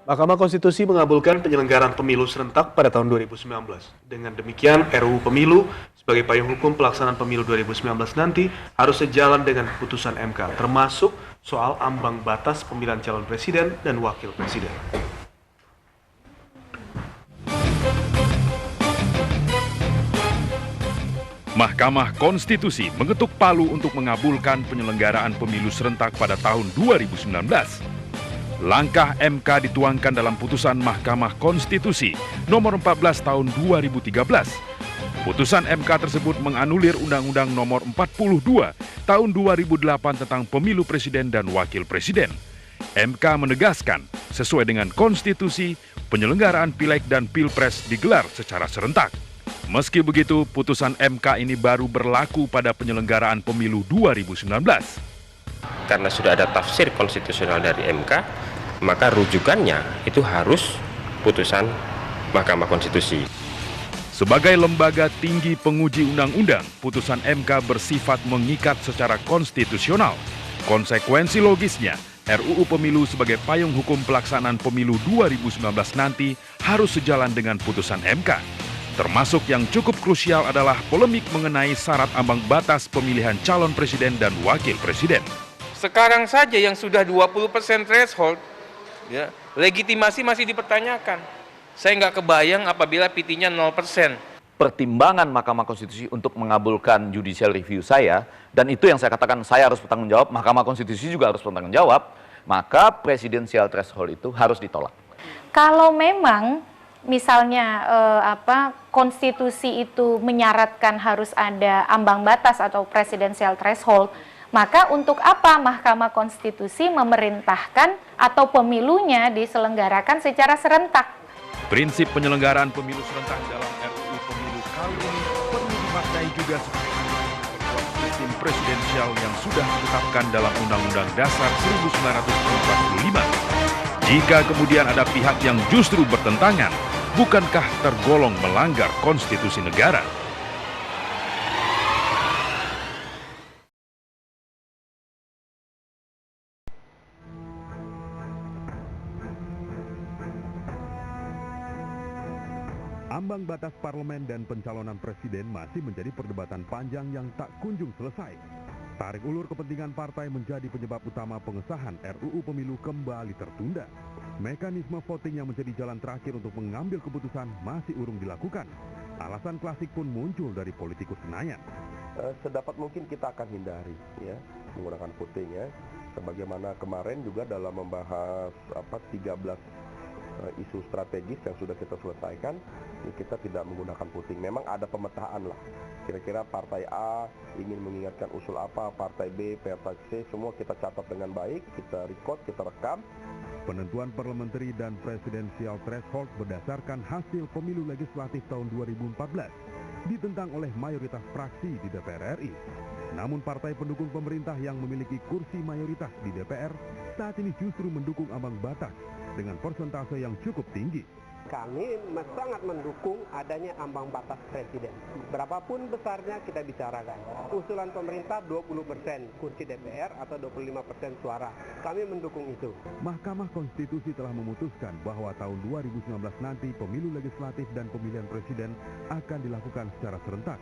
Mahkamah Konstitusi mengabulkan penyelenggaraan pemilu serentak pada tahun 2019. Dengan demikian, RUU Pemilu sebagai payung hukum pelaksanaan pemilu 2019 nanti harus sejalan dengan keputusan MK, termasuk soal ambang batas pemilihan calon presiden dan wakil presiden. Mahkamah Konstitusi mengetuk palu untuk mengabulkan penyelenggaraan pemilu serentak pada tahun 2019. Langkah MK dituangkan dalam putusan Mahkamah Konstitusi nomor 14 tahun 2013. Putusan MK tersebut menganulir Undang-Undang nomor 42 tahun 2008 tentang pemilu presiden dan wakil presiden. MK menegaskan, sesuai dengan konstitusi, penyelenggaraan pileg dan pilpres digelar secara serentak. Meski begitu, putusan MK ini baru berlaku pada penyelenggaraan pemilu 2019. Karena sudah ada tafsir konstitusional dari MK, maka rujukannya itu harus putusan Mahkamah Konstitusi. Sebagai lembaga tinggi penguji undang-undang, putusan MK bersifat mengikat secara konstitusional. Konsekuensi logisnya, RUU Pemilu sebagai payung hukum pelaksanaan pemilu 2019 nanti harus sejalan dengan putusan MK. Termasuk yang cukup krusial adalah polemik mengenai syarat ambang batas pemilihan calon presiden dan wakil presiden. Sekarang saja yang sudah 20% threshold, ya, legitimasi masih dipertanyakan. Saya nggak kebayang apabila PT-nya 0%. Pertimbangan Mahkamah Konstitusi untuk mengabulkan judicial review saya, dan itu yang saya katakan saya harus bertanggung jawab, Mahkamah Konstitusi juga harus bertanggung jawab, maka presidensial threshold itu harus ditolak. Kalau memang misalnya konstitusi itu menyaratkan harus ada ambang batas atau presidensial threshold, maka untuk apa Mahkamah Konstitusi memerintahkan atau pemilunya diselenggarakan secara serentak? Prinsip penyelenggaraan pemilu serentak dalam RUU Pemilu kali ini perlu dimaknai juga sebagai sistem presidensial yang sudah ditetapkan dalam Undang-Undang Dasar 1945. Jika kemudian ada pihak yang justru bertentangan, bukankah tergolong melanggar konstitusi negara? Ambang batas parlemen dan pencalonan presiden masih menjadi perdebatan panjang yang tak kunjung selesai. Tarik ulur kepentingan partai menjadi penyebab utama pengesahan RUU Pemilu kembali tertunda. Mekanisme voting yang menjadi jalan terakhir untuk mengambil keputusan masih urung dilakukan. Alasan klasik pun muncul dari politikus Senayan. Sedapat mungkin kita akan hindari, ya, menggunakan voting, ya. Sebagaimana kemarin juga dalam membahas 13 isu strategis yang sudah kita selesaikan, kita tidak menggunakan voting. Memang ada pemetaan lah. Kira-kira partai A ingin mengingatkan usul apa, partai B, partai C, semua kita catat dengan baik, kita record, kita rekam. Penentuan parliamentary dan presidential threshold berdasarkan hasil pemilu legislatif tahun 2014 ditentang oleh mayoritas fraksi di DPR RI. Namun partai pendukung pemerintah yang memiliki kursi mayoritas di DPR saat ini justru mendukung ambang batas dengan persentase yang cukup tinggi. Kami sangat mendukung adanya ambang batas presiden. Berapapun besarnya kita bicarakan. Usulan pemerintah 20% kursi DPR atau 25% suara. Kami mendukung itu. Mahkamah Konstitusi telah memutuskan bahwa tahun 2019 nanti pemilu legislatif dan pemilihan presiden akan dilakukan secara serentak.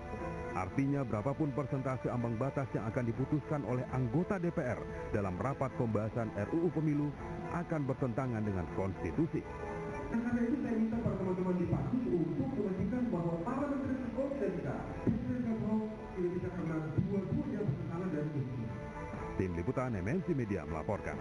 Artinya berapapun persentase ambang batas yang akan diputuskan oleh anggota DPR dalam rapat pembahasan RUU Pemilu akan bertentangan dengan konstitusi. Karena itu saya minta para teman-teman di Pansus untuk memastikan bahwa para menteri tersebut bisa karena dua-duanya bertentangan dengan konstitusi. Tim Liputan MNC Media melaporkan.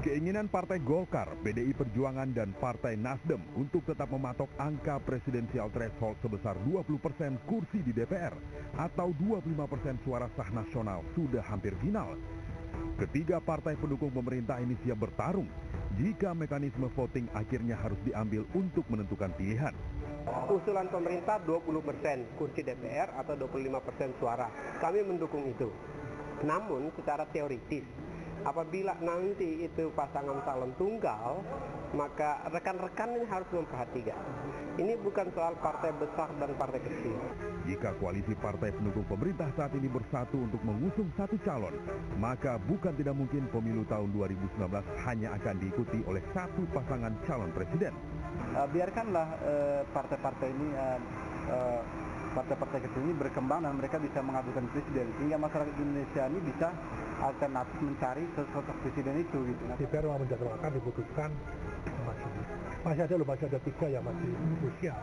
Keinginan Partai Golkar, PDI Perjuangan dan Partai Nasdem untuk tetap mematok angka presidensial threshold sebesar 20% kursi di DPR atau 25% suara sah nasional sudah hampir final. Ketiga partai pendukung pemerintah ini siap bertarung jika mekanisme voting akhirnya harus diambil untuk menentukan pilihan. Usulan pemerintah 20% kursi DPR atau 25% suara. Kami mendukung itu. Namun secara teoritis, Apabila nanti itu pasangan calon tunggal, maka rekan-rekannya harus memperhatikan. Ini bukan soal partai besar dan partai kecil. Jika koalisi partai pendukung pemerintah saat ini bersatu untuk mengusung satu calon, maka bukan tidak mungkin pemilu tahun 2019 hanya akan diikuti oleh satu pasangan calon presiden. Biarkanlah partai-partai ini, partai-partai kecil ini berkembang dan mereka bisa mengabulkan presiden, sehingga masyarakat Indonesia ini bisa alternatif mencari sosok presiden itu gitu. DPR mau menjadwalkan diputuskan masih ada 3 yang masih usia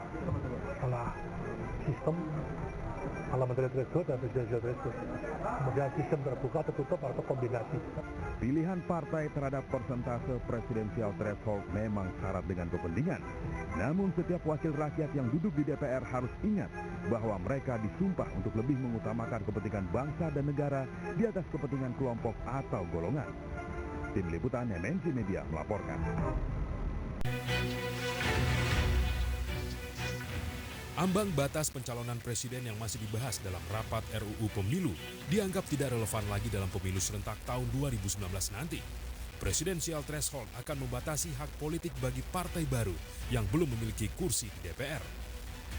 salah sistem, parliamentary threshold dan presidential threshold. Kemudian sistem terbuka, tertutup atau kombinasi. Pilihan partai terhadap persentase presidensial threshold memang syarat dengan kepentingan. Namun setiap wakil rakyat yang duduk di DPR harus ingat bahwa mereka disumpah untuk lebih mengutamakan kepentingan bangsa dan negara di atas kepentingan kelompok atau golongan. Tim Liputan MNC Media melaporkan. Ambang batas pencalonan presiden yang masih dibahas dalam rapat RUU Pemilu dianggap tidak relevan lagi dalam pemilu serentak tahun 2019 nanti. Presidensial threshold akan membatasi hak politik bagi partai baru yang belum memiliki kursi di DPR.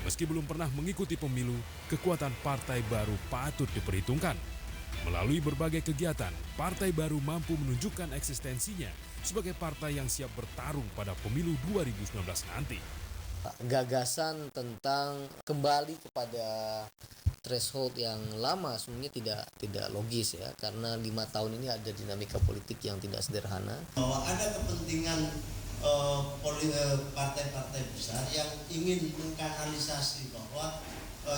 Meski belum pernah mengikuti pemilu, kekuatan partai baru patut diperhitungkan. Melalui berbagai kegiatan, partai baru mampu menunjukkan eksistensinya sebagai partai yang siap bertarung pada pemilu 2019 nanti. Gagasan tentang kembali kepada threshold yang lama sebenarnya tidak logis ya, karena 5 tahun ini ada dinamika politik yang tidak sederhana. Bahwa ada kepentingan partai-partai besar yang ingin mengkanalisasi bahwa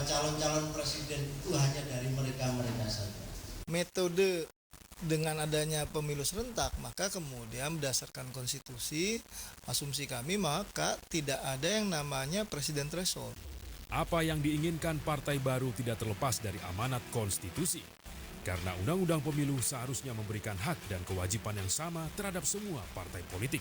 calon-calon presiden itu hanya dari mereka-mereka saja. Metode dengan adanya pemilu serentak, maka kemudian berdasarkan konstitusi, asumsi kami maka tidak ada yang namanya presiden threshold. Apa yang diinginkan partai baru tidak terlepas dari amanat konstitusi. Karena undang-undang pemilu seharusnya memberikan hak dan kewajiban yang sama terhadap semua partai politik.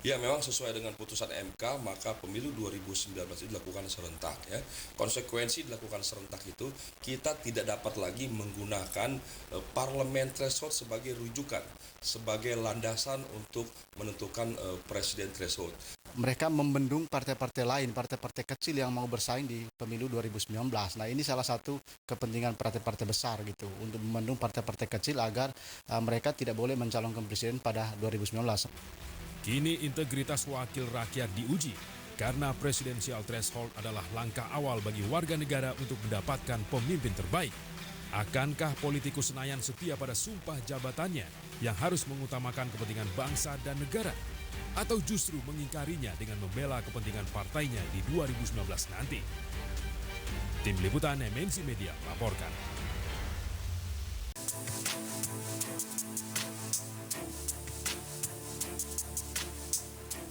Ya, memang sesuai dengan putusan MK, maka pemilu 2019 itu dilakukan serentak ya. Konsekuensi dilakukan serentak itu, kita tidak dapat lagi menggunakan parliament threshold sebagai rujukan, sebagai landasan untuk menentukan presiden threshold. Mereka membendung partai-partai lain, partai-partai kecil yang mau bersaing di pemilu 2019. Nah, ini salah satu kepentingan partai-partai besar gitu, untuk membendung partai-partai kecil agar mereka tidak boleh mencalonkan presiden pada 2019. Kini integritas wakil rakyat diuji karena presidensial threshold adalah langkah awal bagi warga negara untuk mendapatkan pemimpin terbaik. Akankah politikus Senayan setia pada sumpah jabatannya yang harus mengutamakan kepentingan bangsa dan negara? Atau justru mengingkarinya dengan membela kepentingan partainya di 2019 nanti? Tim Liputan MNC Media melaporkan.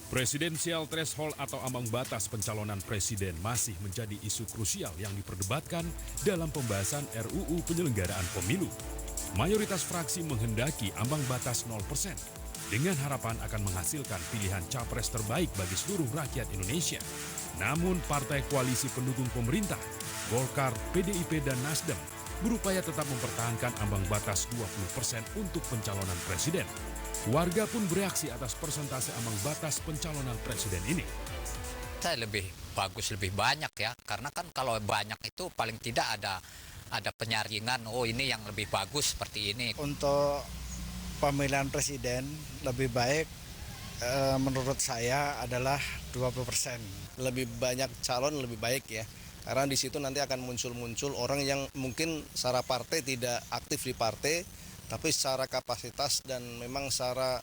Presidensial threshold atau ambang batas pencalonan presiden masih menjadi isu krusial yang diperdebatkan dalam pembahasan RUU penyelenggaraan pemilu. Mayoritas fraksi menghendaki ambang batas 0% dengan harapan akan menghasilkan pilihan capres terbaik bagi seluruh rakyat Indonesia. Namun partai koalisi pendukung pemerintah, Golkar, PDIP, dan Nasdem berupaya tetap mempertahankan ambang batas 20% untuk pencalonan presiden. Warga pun bereaksi atas persentase ambang batas pencalonan presiden ini. Saya lebih bagus, lebih banyak ya, karena kan kalau banyak itu paling tidak ada penyaringan, oh ini yang lebih bagus seperti ini. Untuk pemilihan presiden lebih baik menurut saya adalah 20%. Lebih banyak calon lebih baik ya, karena di situ nanti akan muncul orang yang mungkin secara partai tidak aktif di partai, tapi secara kapasitas dan memang secara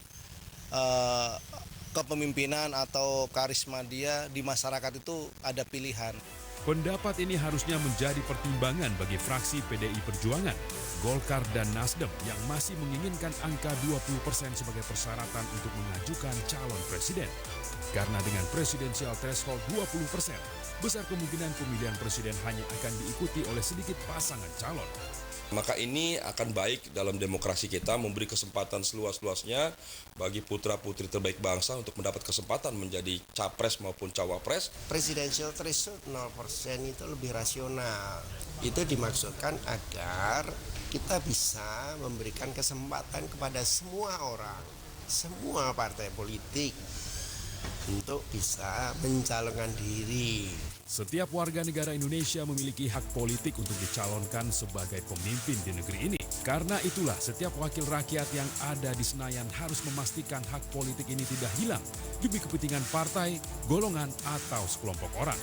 kepemimpinan atau karisma dia di masyarakat itu ada pilihan. Pendapat ini harusnya menjadi pertimbangan bagi fraksi PDI Perjuangan, Golkar, dan Nasdem yang masih menginginkan angka 20% sebagai persyaratan untuk mengajukan calon presiden. Karena dengan presidensial threshold 20%, besar kemungkinan pemilihan presiden hanya akan diikuti oleh sedikit pasangan calon. Maka ini akan baik dalam demokrasi kita, memberi kesempatan seluas-luasnya bagi putra-putri terbaik bangsa untuk mendapat kesempatan menjadi capres maupun cawapres. Presidential threshold 0% itu lebih rasional. Itu dimaksudkan agar kita bisa memberikan kesempatan kepada semua orang, semua partai politik untuk bisa mencalonkan diri. Setiap warga negara Indonesia memiliki hak politik untuk dicalonkan sebagai pemimpin di negeri ini. Karena itulah setiap wakil rakyat yang ada di Senayan harus memastikan hak politik ini tidak hilang demi kepentingan partai, golongan, atau sekelompok orang.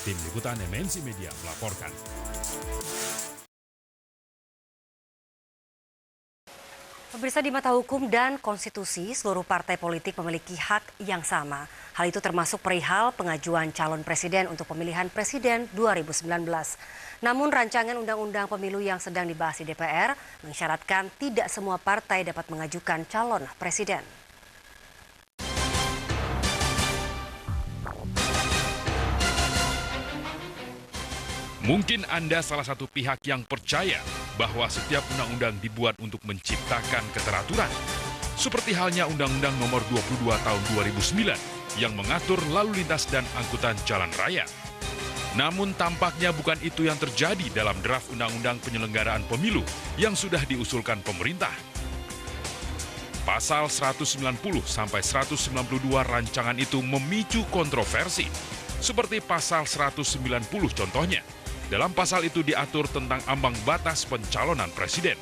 Tim Liputan MNC Media melaporkan. Pemirsa, di mata hukum dan konstitusi, seluruh partai politik memiliki hak yang sama. Hal itu termasuk perihal pengajuan calon presiden untuk pemilihan presiden 2019. Namun rancangan undang-undang pemilu yang sedang dibahas di DPR mensyaratkan tidak semua partai dapat mengajukan calon presiden. Mungkin Anda salah satu pihak yang percaya bahwa setiap undang-undang dibuat untuk menciptakan keteraturan. Seperti halnya Undang-Undang Nomor 22 Tahun 2009 yang mengatur lalu lintas dan angkutan jalan raya. Namun tampaknya bukan itu yang terjadi dalam draft Undang-Undang Penyelenggaraan Pemilu yang sudah diusulkan pemerintah. Pasal 190 sampai 192 rancangan itu memicu kontroversi, seperti pasal 190 contohnya. Dalam pasal itu diatur tentang ambang batas pencalonan presiden.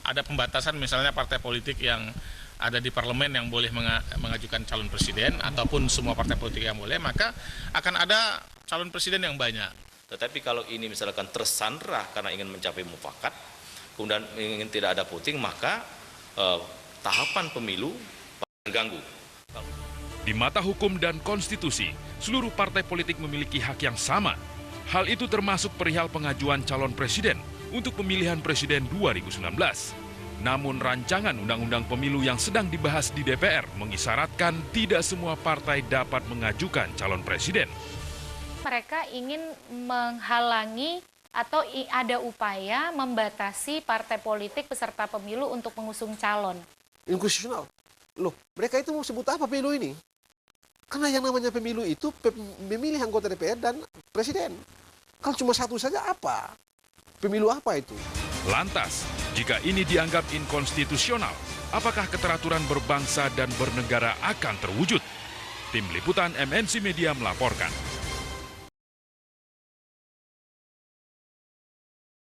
Ada pembatasan misalnya partai politik yang ada di parlemen yang boleh mengajukan calon presiden ataupun semua partai politik yang boleh, maka akan ada calon presiden yang banyak. Tetapi kalau ini misalkan tersandra karena ingin mencapai mufakat, kemudian ingin tidak ada voting, maka tahapan pemilu terganggu. Di mata hukum dan konstitusi, seluruh partai politik memiliki hak yang sama. Hal itu termasuk perihal pengajuan calon presiden untuk pemilihan presiden 2019. Namun rancangan undang-undang pemilu yang sedang dibahas di DPR mengisyaratkan tidak semua partai dapat mengajukan calon presiden. Mereka ingin menghalangi atau ada upaya membatasi partai politik peserta pemilu untuk mengusung calon. Inkonstitusional. Loh, mereka itu mau sebut apa pemilu ini? Karena yang namanya pemilu itu memilih anggota DPR dan presiden. Kalau cuma satu saja apa? Pemilu apa itu? Lantas, jika ini dianggap inkonstitusional, apakah keteraturan berbangsa dan bernegara akan terwujud? Tim Liputan MNC Media melaporkan.